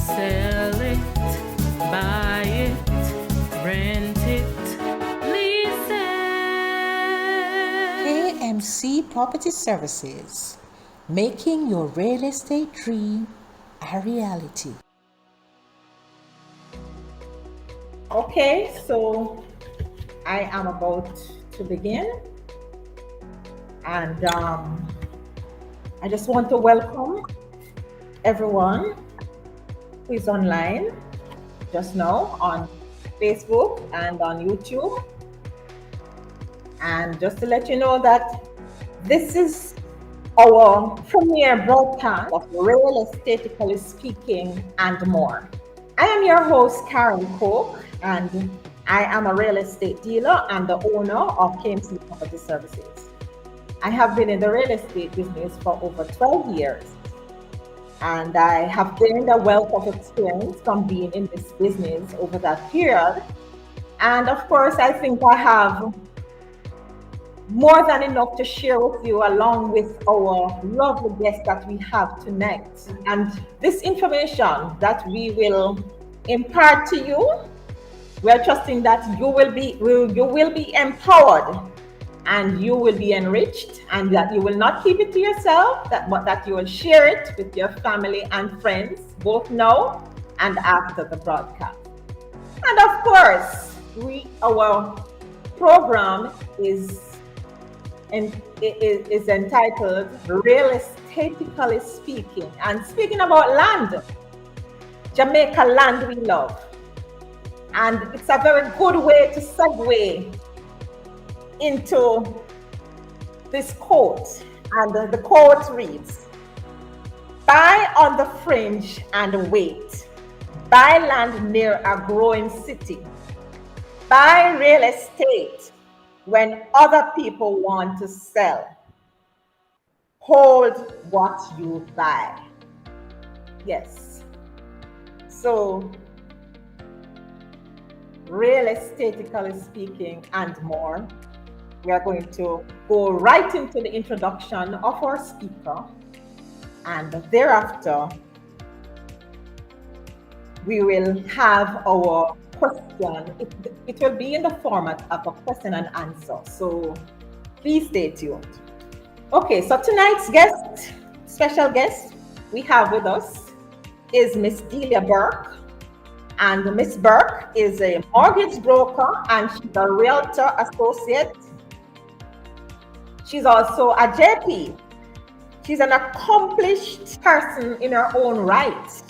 Sell it, buy it, rent it, lease it. KMC Property Services, making your real estate dream a reality. Okay, so I am about to begin, and I just want to welcome everyone who is online just now on Facebook and on YouTube. And just to let you know that this is our premiere broadcast of real esthetically speaking and more. I am your host, Karen Cook, and I am a real estate dealer and the owner of KMC Property Services. I have been in the real estate business for over 12 years, and I have gained a wealth of experience from being in this business over that period. And of course, I think I have more than enough to share with you, along with our lovely guests that we have tonight. And this information that we will impart to you, we are trusting that you will be empowered and you will be enriched, and that you will not keep it to yourself, but that you will share it with your family and friends, both now and after the broadcast. And of course, our program is entitled Real Esthetically Speaking. And speaking about land, Jamaica land we love. And it's a very good way to segue into this quote. And the quote reads, "Buy on the fringe and wait. Buy land near a growing city. Buy real estate when other people want to sell. Hold what you buy." Yes. So, real esthetically speaking and more, we are going to go right into the introduction of our speaker, and thereafter we will have our question. It will be in the format of a question and answer, so please stay tuned. Okay, so tonight's special guest we have with us is Miss Delia Burke. And Miss Burke is a mortgage broker and she's a realtor associate. She's also a JP. She's an accomplished person in her own right.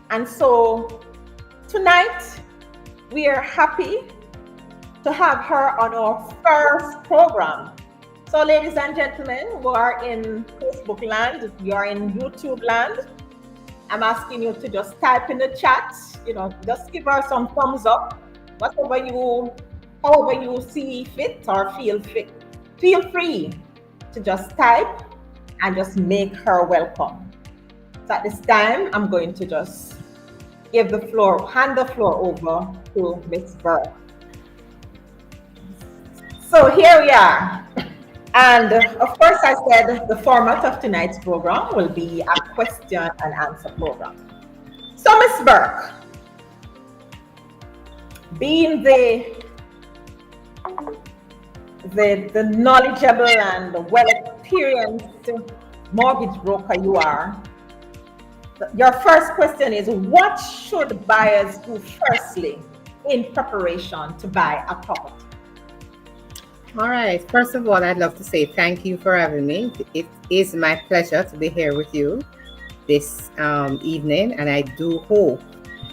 And so tonight, we are happy to have her on our first program. So ladies and gentlemen who are in Facebook land, you are in YouTube land, I'm asking you to just type in the chat, just give her some thumbs up, however you see fit or feel fit. Feel free to just type and just make her welcome. So at this time, I'm going to just hand the floor over to Miss Burke. So here we are. And of course, I said the format of tonight's program will be a question and answer program. So Miss Burke, being the knowledgeable and well-experienced mortgage broker you are, your first question is, what should buyers do firstly in preparation to buy a property? All right. First of all, I'd love to say thank you for having me. It is my pleasure to be here with you this evening, and I do hope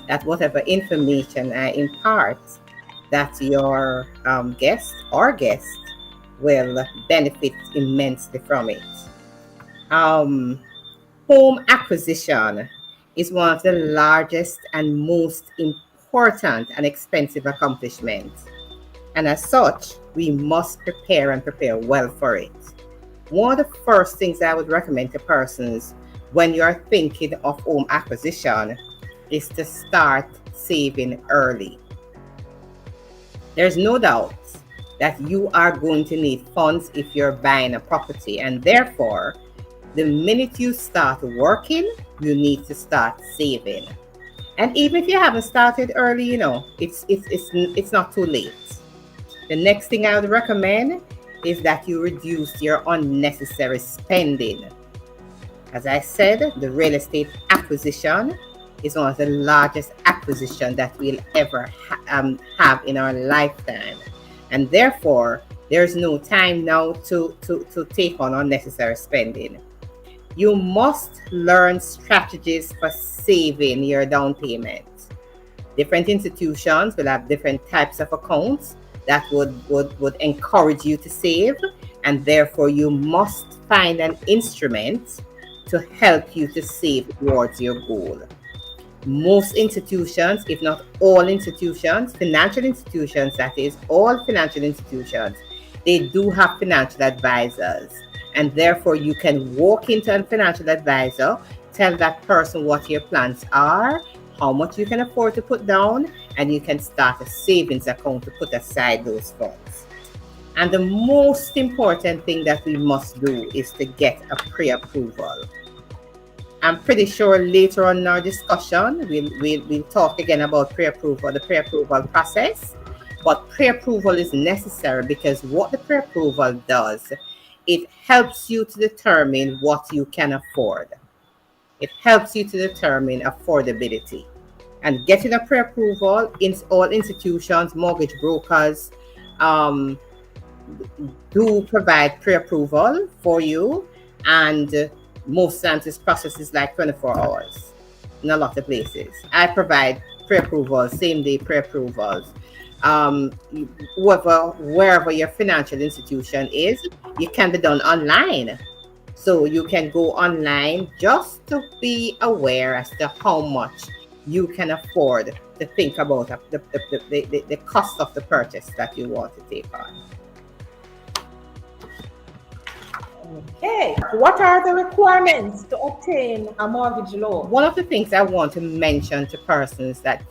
that whatever information I impart, that your guest will benefit immensely from it. Home acquisition is one of the largest and most important and expensive accomplishments. And as such, we must prepare well for it. One of the first things I would recommend to persons when you're thinking of home acquisition is to start saving early. There's no doubt that you are going to need funds if you're buying a property, and therefore, the minute you start working, you need to start saving. And even if you haven't started early, it's not too late. The next thing I would recommend is that you reduce your unnecessary spending. As I said, the real estate acquisition is one of the largest acquisitions that we'll ever have in our lifetime. And therefore, there's no time now to take on unnecessary spending. You must learn strategies for saving your down payment. Different institutions will have different types of accounts that would encourage you to save, and therefore you must find an instrument to help you to save towards your goal. Most institutions, if not all institutions, financial institutions, that is, all financial institutions, they do have financial advisors. And therefore, you can walk into a financial advisor, tell that person what your plans are, how much you can afford to put down, and you can start a savings account to put aside those funds. And the most important thing that we must do is to get a pre-approval. I'm pretty sure later on in our discussion, we'll talk again about pre-approval, the pre-approval process. But pre-approval is necessary because what the pre-approval does, it helps you to determine what you can afford. It helps you to determine affordability. And getting a pre-approval in all institutions, mortgage brokers, do provide pre-approval for you, and most times this process is like 24 hours in a lot of places. I provide pre-approvals, same day pre-approvals. Wherever your financial institution is, it can be done online. So you can go online just to be aware as to how much you can afford to think about the cost of the purchase that you want to take on. Okay, what are the requirements to obtain a mortgage loan? One of the things I want to mention to persons that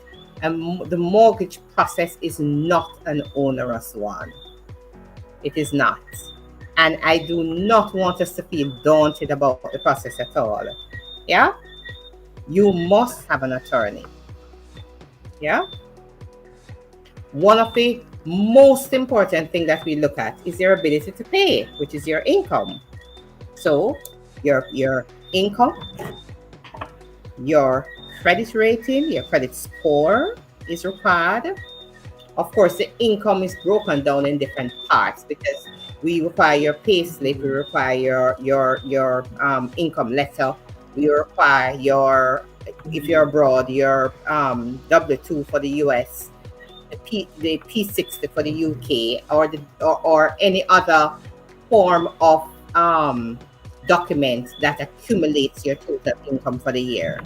the mortgage process is not an onerous one. It is not. And I do not want us to feel daunted about the process at all. Yeah? You must have an attorney. Yeah? One of the most important things that we look at is your ability to pay, which is your income. So your income, your credit rating, your credit score is required. Of course, the income is broken down in different parts because we require your pay slip, we require your income letter, we require your, if you're abroad, your W-2 for the US, the P60 for the UK, or any other form of document that accumulates your total income for the year.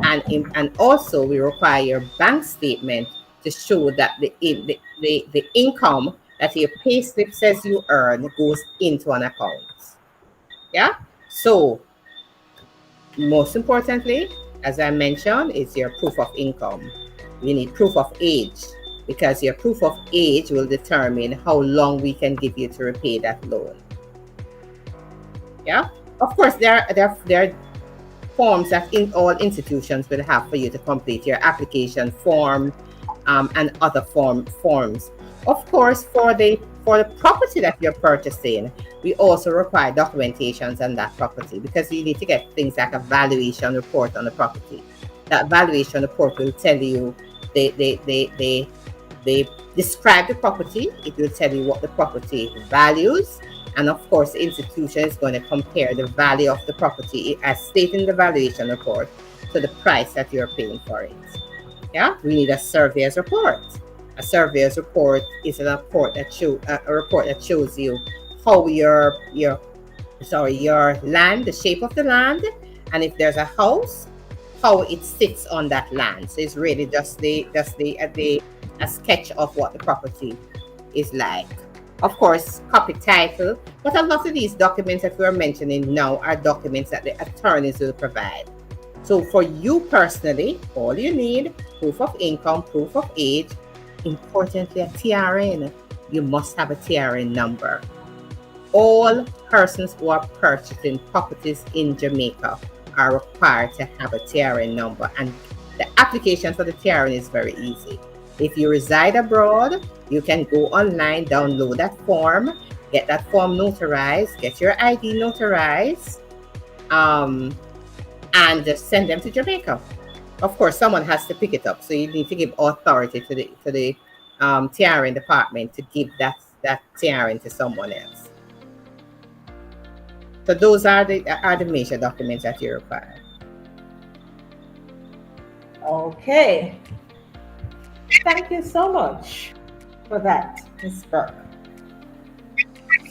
And also we require your bank statement to show that the income that your pay slip says you earn goes into an account. Yeah? So most importantly, as I mentioned, is your proof of income. You need proof of age, because your proof of age will determine how long we can give you to repay that loan. Yeah? Of course, there are forms that in all institutions will have for you to complete, your application form and other forms. Of course, for the property that you're purchasing, we also require documentations on that property, because you need to get things like a valuation report on the property. That valuation report will tell you, they describe the property, it will tell you what the property values, and of course the institution is going to compare the value of the property as stated in the valuation report to the price that you're paying for it. Yeah, we need a surveyor's report. A surveyor's report is a report that shows you how your land, the shape of the land, and if there's a house, how it sits on that land. So it's really just a sketch of what the property is like. Of course, copy title, but a lot of these documents that we're mentioning now are documents that the attorneys will provide. So for you personally, all you need, proof of income, proof of age, importantly a TRN. You must have a TRN number. All persons who are purchasing properties in Jamaica are required to have a TRN number, and The application for the TRN is very easy. If you reside abroad, you can go online, download that form, get that form notarized, get your ID notarized, and just send them to Jamaica. Of course, someone has to pick it up, so you need to give authority to the TRN department to give that TRN to someone else. So those are the major documents that you require. Okay. Thank you so much for that, Ms. Burke.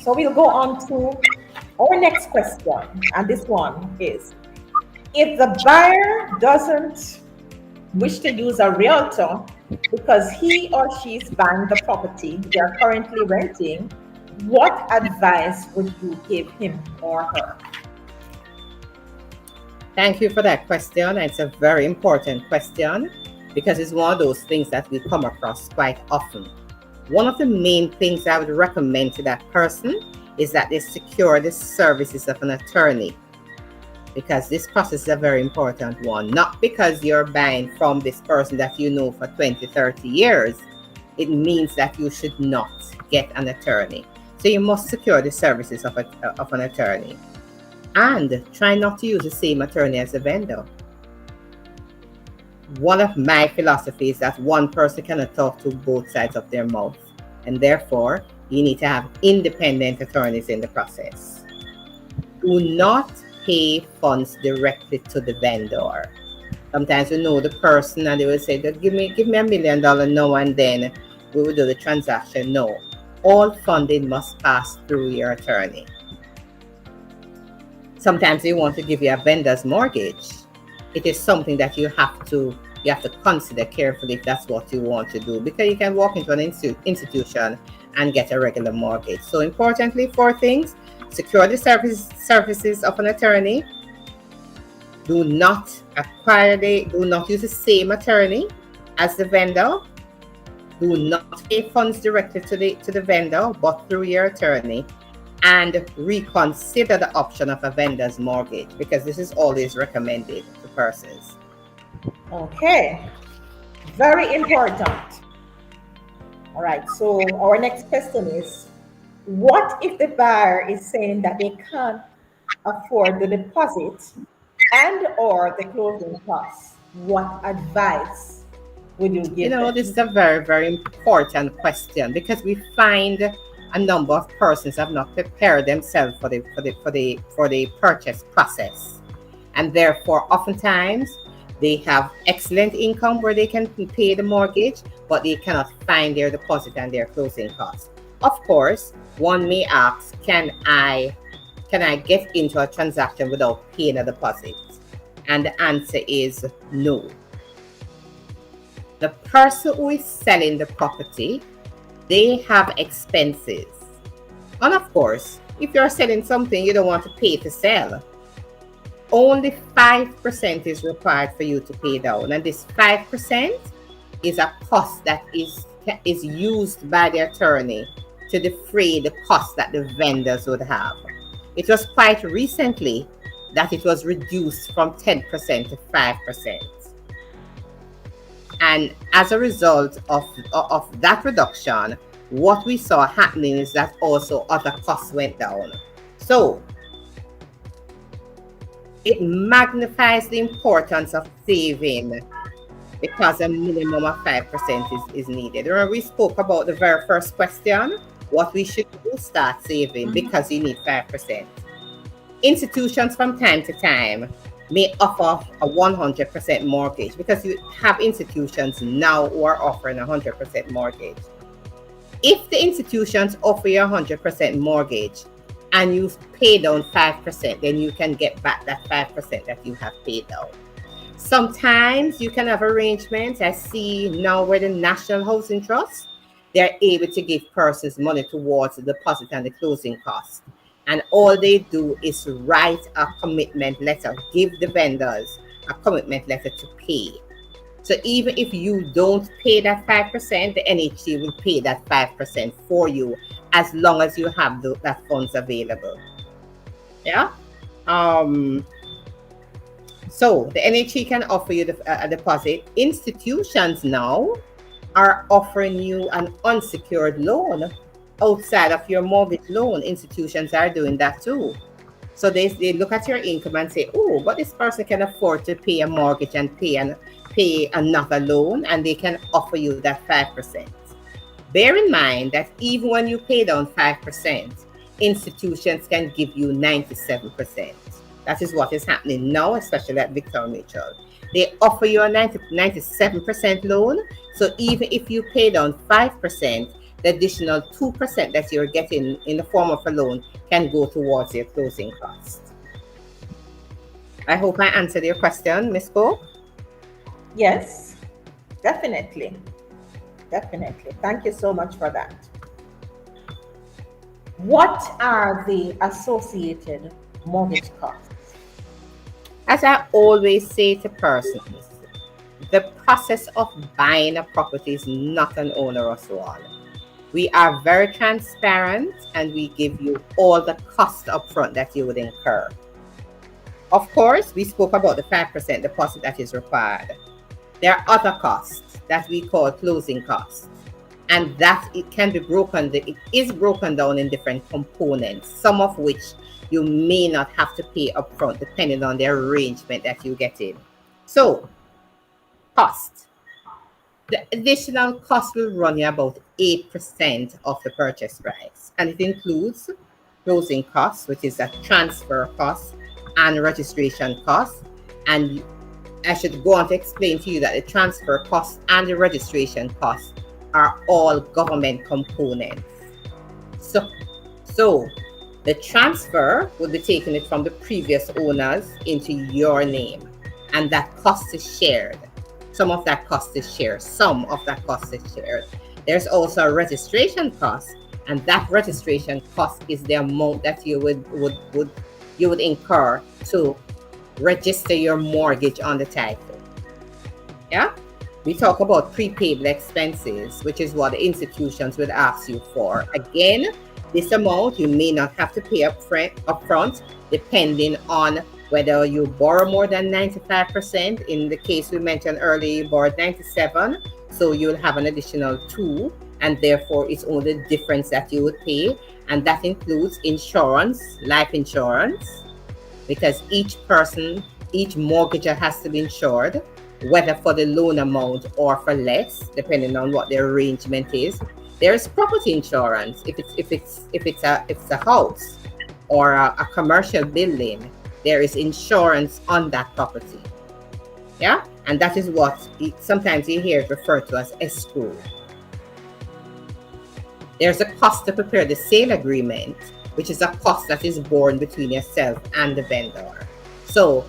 So we'll go on to our next question. And this one is, if the buyer doesn't wish to use a realtor because he or she is buying the property they're currently renting, what advice would you give him or her? Thank you for that question. It's a very important question because it's one of those things that we come across quite often. One of the main things I would recommend to that person is that they secure the services of an attorney, because this process is a very important one. Not because you're buying from this person that you know for 20, 30 years, it means that you should not get an attorney. So you must secure the services of an attorney. And try not to use the same attorney as the vendor. One of my philosophies is that one person cannot talk to both sides of their mouth, and therefore you need to have independent attorneys in the process. Do not pay funds directly to the vendor. Sometimes you know the person and they will say, give me $1 million now and then we will do the transaction. No, all funding must pass through your attorney. Sometimes they want to give you a vendor's mortgage. It is something that you have to consider carefully if that's what you want to do, because you can walk into an institution and get a regular mortgage. So importantly, 4 things: secure the services of an attorney. Do not use the same attorney as the vendor. Do not pay funds directly to the vendor, but through your attorney. And reconsider the option of a vendor's mortgage, because this is always recommended to persons. Okay, very important. All right, so our next question is, what if the buyer is saying that they can't afford the deposit and or the closing costs? What advice would you give them? This is a very, very important question, because we find a number of persons have not prepared themselves for the purchase process, and therefore oftentimes they have excellent income where they can pay the mortgage, but they cannot find their deposit and their closing costs. Of course, one may ask, can I get into a transaction without paying a deposit? And the answer is no. The person who is selling the property, they have expenses. And of course, if you're selling something you don't want to pay to sell, only 5% is required for you to pay down. And this 5% is a cost that is used by the attorney to defray the cost that the vendors would have. It was quite recently that it was reduced from 10% to 5%. And as a result of that reduction, what we saw happening is that also other costs went down. So it magnifies the importance of saving, because a minimum of 5% is needed. Remember, we spoke about the very first question, what we should do, start saving, because you need 5%. Institutions from time to time may offer a 100% mortgage, because you have institutions now who are offering 100% mortgage. If the institutions offer you 100% mortgage and you pay down 5%, then you can get back that 5% that you have paid down. Sometimes you can have arrangements. I see now where the National Housing Trust, they're able to give persons money towards the deposit and the closing costs. And all they do is write a commitment letter, give the vendors a commitment letter to pay. So even if you don't pay that 5%, the NHT will pay that 5% for you, as long as you have that funds available. Yeah. So the NHE can offer you a deposit. Institutions now are offering you an unsecured loan outside of your mortgage loan. Institutions are doing that too. So they look at your income and say, oh, but this person can afford to pay a mortgage and pay another loan, and they can offer you that 5%. Bear in mind that even when you pay down 5%, institutions can give you 97%. That is what is happening now, especially at Victoria Mutual. They offer you a 97% loan. So even if you pay down 5%, the additional 2% that you're getting in the form of a loan can go towards your closing cost. I hope I answered your question, Ms. Cole. Yes, definitely. Definitely. Thank you so much for that. What are the associated mortgage costs? As I always say to persons, the process of buying a property is not an onerous one. We are very transparent and we give you all the costs upfront that you would incur. Of course, we spoke about the 5% deposit that is required. There are other costs that we call closing costs, and that it is broken down in different components, some of which you may not have to pay upfront depending on the arrangement that you get in. So, cost. The additional cost will run you about 8% of the purchase price, and it includes closing costs, which is a transfer cost and registration cost. And I should go on to explain to you that the transfer cost and the registration costs are all government components. So the transfer will be taking it from the previous owners into your name, and that cost is shared. Some of that cost is shared. There's also a registration cost, and that registration cost is the amount that you would incur to register your mortgage on the title. Yeah? We talk about prepayable expenses, which is what the institutions would ask you for. Again, this amount you may not have to pay upfront, depending on whether you borrow more than 95%. In the case we mentioned earlier, you borrowed 97%, so you'll have an additional 2%, and therefore it's only the difference that you would pay. And that includes insurance, life insurance, because each mortgager has to be insured, whether for the loan amount or for less, depending on what the arrangement is. There's property insurance if it's a house or a commercial building. There is insurance on that property. Yeah, and that is what sometimes you hear it referred to as escrow. There's a cost to prepare the sale agreement, which is a cost that is borne between yourself and the vendor. So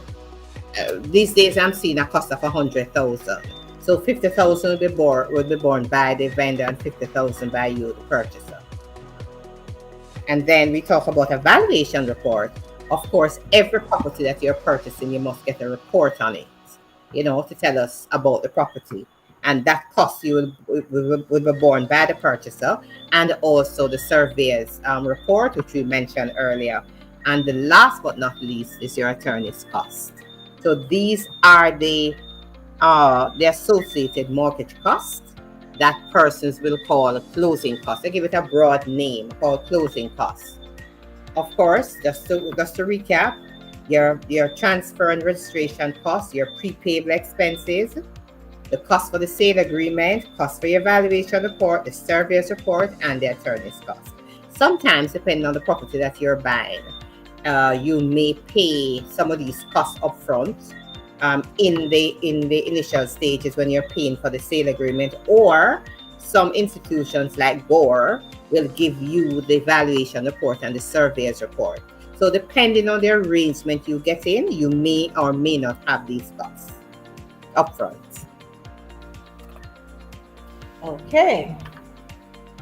these days I'm seeing a cost of 100,000. So 50,000 will be borne by the vendor and 50,000 by you, the purchaser. And then we talk about a valuation report. Of course, every property that you're purchasing, you must get a report on it, to tell us about the property. And that cost will be borne by the purchaser, and also the surveyor's report, which we mentioned earlier. And the last but not least is your attorney's cost. So these are the associated mortgage costs that persons will call closing costs. They give it a broad name called closing costs. Of course, just to recap, your transfer and registration costs, your prepayable expenses, the cost for the sale agreement, cost for your valuation report, the surveyor's report, and the attorney's cost. Sometimes, depending on the property that you're buying, you may pay some of these costs upfront in the initial stages when you're paying for the sale agreement, or some institutions like Gore will give you the valuation report and the surveyor's report. So depending on the arrangement you get in, you may or may not have these costs upfront. Okay.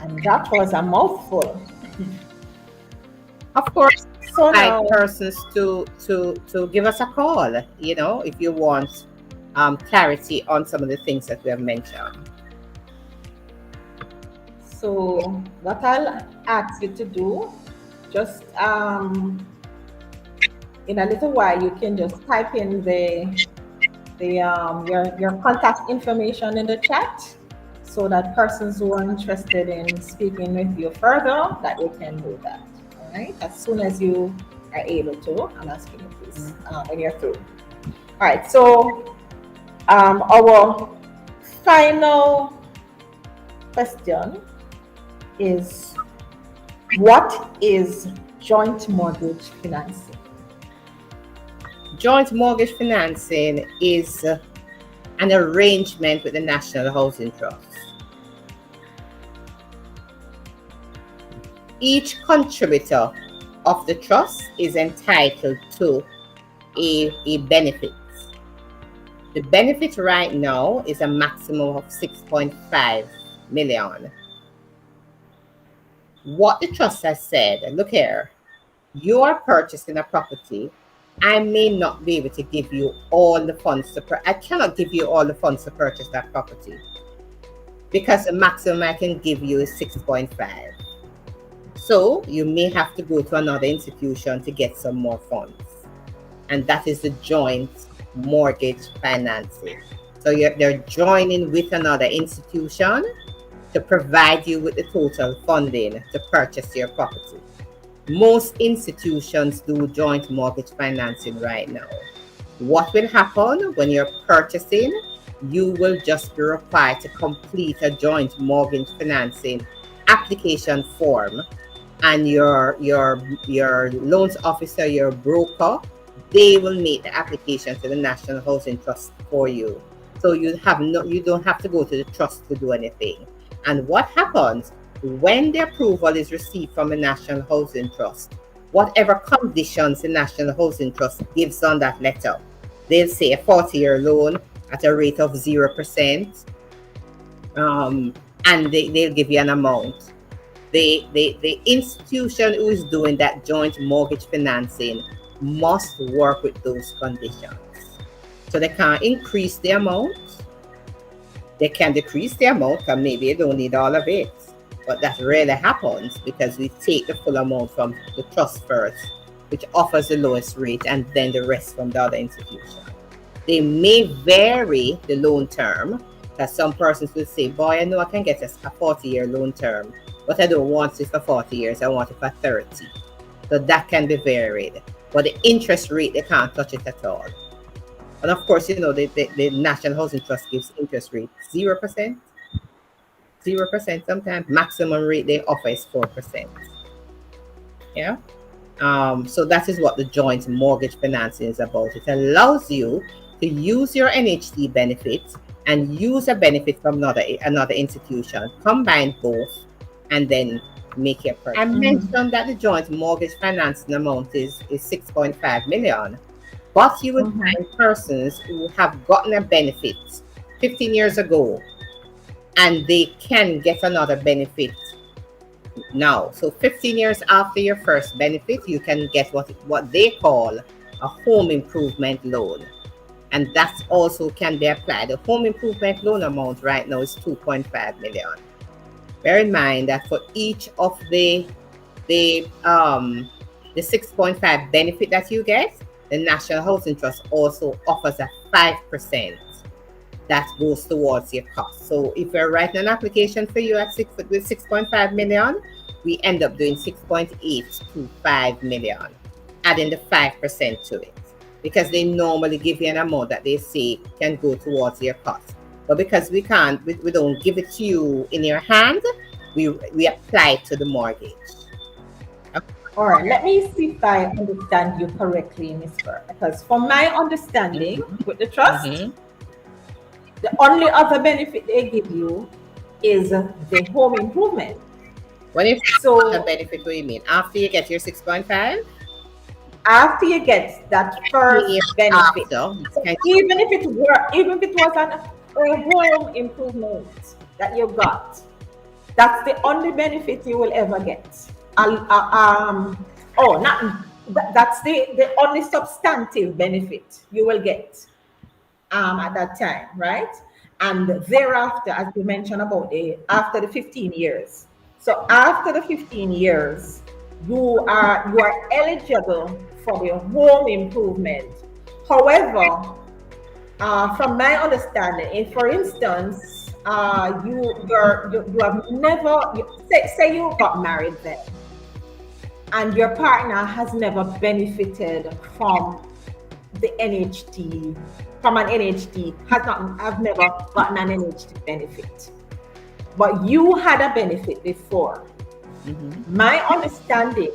And that was a mouthful. Of course, So like now, persons to give us a call, if you want clarity on some of the things that we have mentioned. so what I'll ask you to do, just in a little while, you can just type in your contact information in the chat so that persons who are interested in speaking with you further, that they can do that. All right, as soon as you are able to, I'm asking you please when you're through. All right, so our final question is, what is joint mortgage financing? Joint mortgage financing is an arrangement with the National Housing Trust. Each contributor of the trust is entitled to a benefit. The benefit right now is a maximum of 6.5 million. What the trust has said, look here, you are purchasing a property. I may not be able to give you all the funds I cannot give you all the funds to purchase that property, because the maximum I can give you is 6.5. So you may have to go to another institution to get some more funds. And that is the joint mortgage financing. So they're joining with another institution to provide you with the total funding to purchase your property. Most institutions do joint mortgage financing right now. What will happen when you're purchasing? You will just be required to complete a joint mortgage financing application form, and your loans officer, your broker, they will make the application to the National Housing Trust for you. So you don't have to go to the trust to do anything. And what happens when the approval is received from the National Housing Trust? Whatever conditions the National Housing Trust gives on that letter, they'll say a 40-year loan at a rate of 0%, and they'll give you an amount. The institution who is doing that joint mortgage financing must work with those conditions. So they can't increase the amount. They can decrease the amount, because maybe you don't need all of it. But that rarely happens, because we take the full amount from the trust first, which offers the lowest rate, and then the rest from the other institution. They may vary the loan term, because some persons will say, boy, I know I can get a 40-year loan term, but I don't want it for 40 years, I want it for 30. So that can be varied. But the interest rate, they can't touch it at all. And of course, the National Housing Trust gives interest rate 0%. 0% sometimes. Maximum rate they offer is 4%. Yeah. So that is what the joint mortgage financing is about. It allows you to use your NHT benefits and use a benefit from another institution, combine both, and then make your purchase. I mentioned that the joint mortgage financing amount is 6.5 million. But you will find persons who have gotten a benefit 15 years ago, and they can get another benefit now. So 15 years after your first benefit, you can get what they call a home improvement loan. And that also can be applied. The home improvement loan amount right now is 2.5 million. Bear in mind that for each of the 6.5 benefit that you get, the National Housing Trust also offers a 5% that goes towards your cost. So if we're writing an application for you with 6.5 million, we end up doing 6.825 million, adding the 5% to it, because they normally give you an amount that they say can go towards your cost. But because we don't give it to you in your hand, we apply it to the mortgage. All right, let me see if I understand you correctly, Ms. Burke. Because from my understanding with the trust, the only other benefit they give you is the home improvement. When you so the benefit, what do you mean? After you get your 6.5? After you get that first benefit, even if it was a home improvement that you got, that's the only benefit you will ever get. That's the only substantive benefit you will get at that time, right? And thereafter, as you mentioned about after the 15 years. So after the 15 years, you are eligible for the home improvement. However, from my understanding, if for instance, you have never say you got married then, and your partner has never benefited from the NHT, from an NHT, has not have never gotten an NHT benefit, but you had a benefit before. My understanding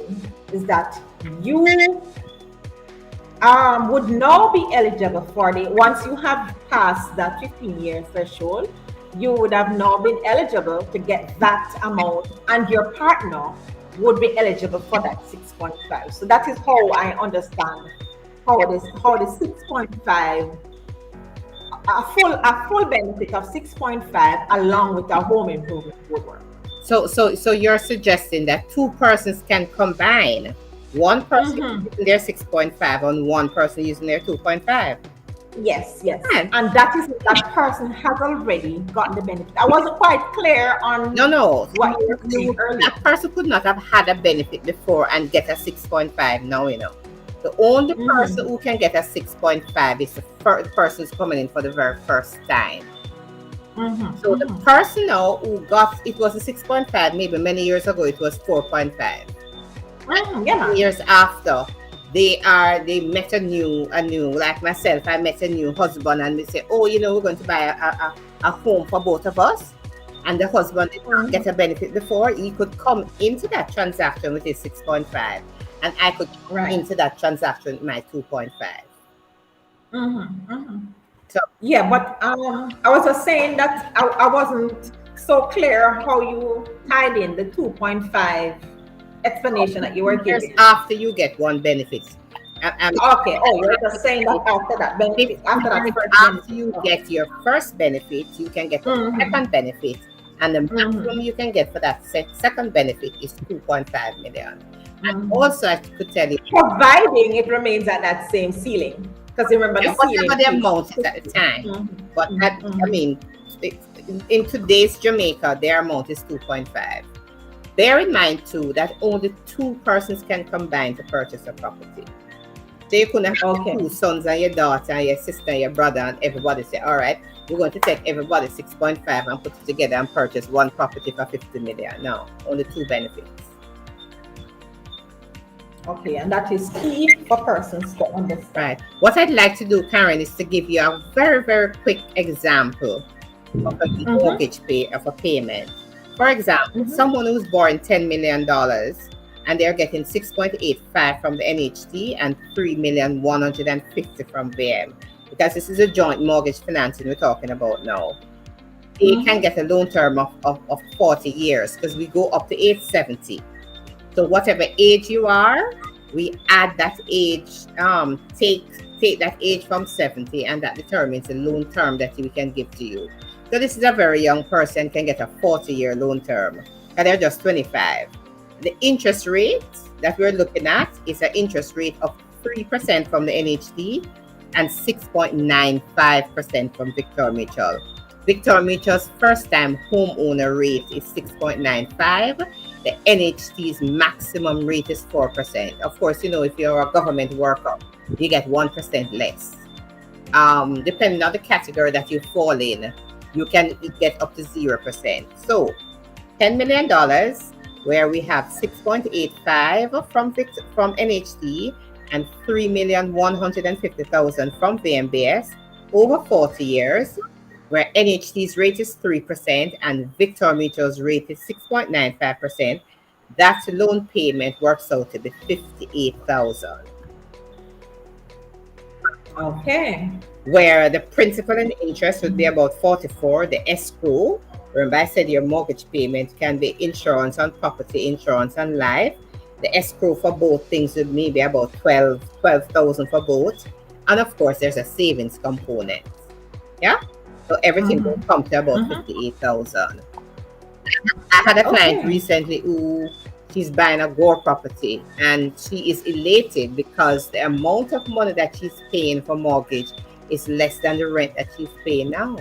is that you would now be eligible for the, once you have passed that 15-year threshold, you would have now been eligible to get that amount, and your partner would be eligible for that 6.5. So that is how I understand how the 6.5, a full benefit of 6.5 along with a home improvement would work. So you're suggesting that two persons can combine, one person using their 6.5 and one person using their 2.5. Yes. And And that is if that person has already gotten the benefit. I wasn't quite clear on no, what you were saying earlier. that person could not have had a benefit before and get a 6.5 now, The only person who can get a 6.5 is the person who's coming in for the very first time. So the person now who got, it was a 6.5, maybe many years ago, it was 4.5. Yeah. Years after, they met a new, like myself, I met a new husband, and we say, oh, we're going to buy a home for both of us. And the husband did not get a benefit before. He could come into that transaction with his 6.5, and I could come into that transaction with my 2.5. So Yeah, but I was just saying that I wasn't so clear how you tied in the 2.5 explanation that you were years giving. after you get one benefit. Okay. Oh, you're just saying that after that benefit, after that first after benefit. you get your first benefit, you can get a second benefit, and the maximum you can get for that second benefit is 2.5 million. And also, I could tell you, Providing it remains at that same ceiling. Because remember the ceiling. whatever the amount is at the time. But that, I mean, in today's Jamaica, their amount is 2.5. Bear in mind too that only two persons can combine to purchase a property. So you couldn't have two sons and your daughter and your sister and your brother and everybody say, all right, we're going to take everybody 6.5 and put it together and purchase one property for 50 million. No, only two benefits. Okay, and that is key for persons to understand. Right. What I'd like to do, Karen, is to give you a very, very quick example of a mortgage of a payment. For example, someone who's borrowing $10 million and they're getting 6.85 from the NHT and 3,150,000 from VM, because this is a joint mortgage financing we're talking about now. They can get a loan term of 40 years because we go up to age 70. So whatever age you are, we add that age, take that age from 70, and that determines the loan term that we can give to you. So this is a very young person can get a 40-year loan term, and they're just 25. The interest rate that we're looking at is an interest rate of 3% from the NHT and 6.95% from Victor Mutual. Victor Mutual's first-time homeowner rate is 6.95. The NHT's maximum rate is 4%. Of course, if you're a government worker, you get 1% less. Depending on the category that you fall in, you can get up to 0%. So, $10 million, where we have 6.85 from NHT and 3,150,000 from VMBS over 40 years, where NHT's rate is 3% and Victor Mutual's rate is 6.95%. That loan payment works out to be $58,000. Okay. Where the principal and interest would be about 44. The escrow, remember I said your mortgage payment can be insurance on property, insurance on life. The escrow for both things would maybe about 12,000 for both. And of course, there's a savings component. Yeah? So everything will come to about 58,000. I had a client recently who she's buying a Gore property, and she is elated because the amount of money that she's paying for mortgage is less than the rent that she's paying now.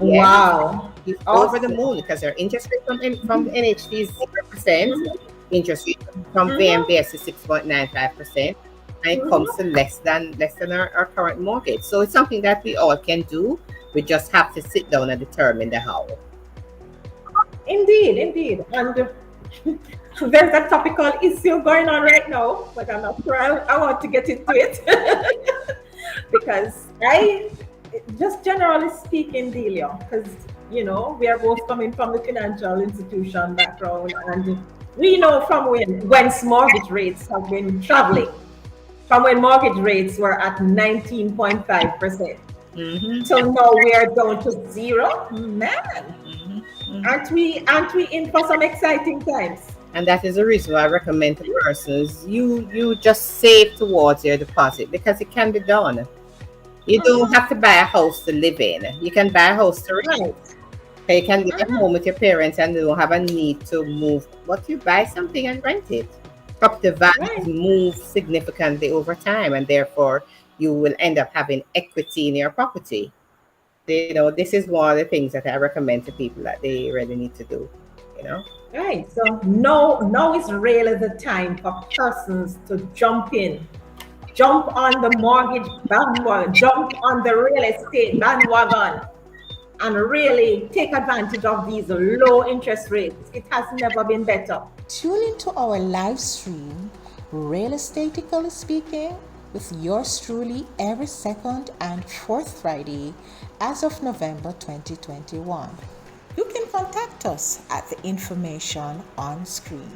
Yeah. Wow. She's over the moon because her interest rate from the NHT is 0%. interest rate from VMBS is 6.95%, and it comes to less than our current mortgage. So it's something that we all can do. We just have to sit down and determine the how. Indeed, indeed. And there's a topical issue going on right now, but I'm not sure I want to get into it. Because just generally speaking, Delia, because, we are both coming from the financial institution background, and we know from when mortgage rates have been traveling, from when mortgage rates were at 19.5%. So now we are down to zero. Man, aren't we in for some exciting times? And that is the reason why I recommend to persons you just save towards your deposit, because it can be done. You don't have to buy a house to live in. You can buy a house to rent. You can live at home with your parents and you don't have a need to move, but you buy something and rent it. Property values move significantly over time, and therefore you will end up having equity in your property. This is one of the things that I recommend to people that they really need to do. Right. So now is really the time for persons to jump on the mortgage bandwagon, jump on the real estate bandwagon, and really take advantage of these low interest rates. It has never been better. Tune into our live stream, Real Estatically Speaking, with yours truly every second and fourth Friday as of November 2021. You can contact us at the information on screen.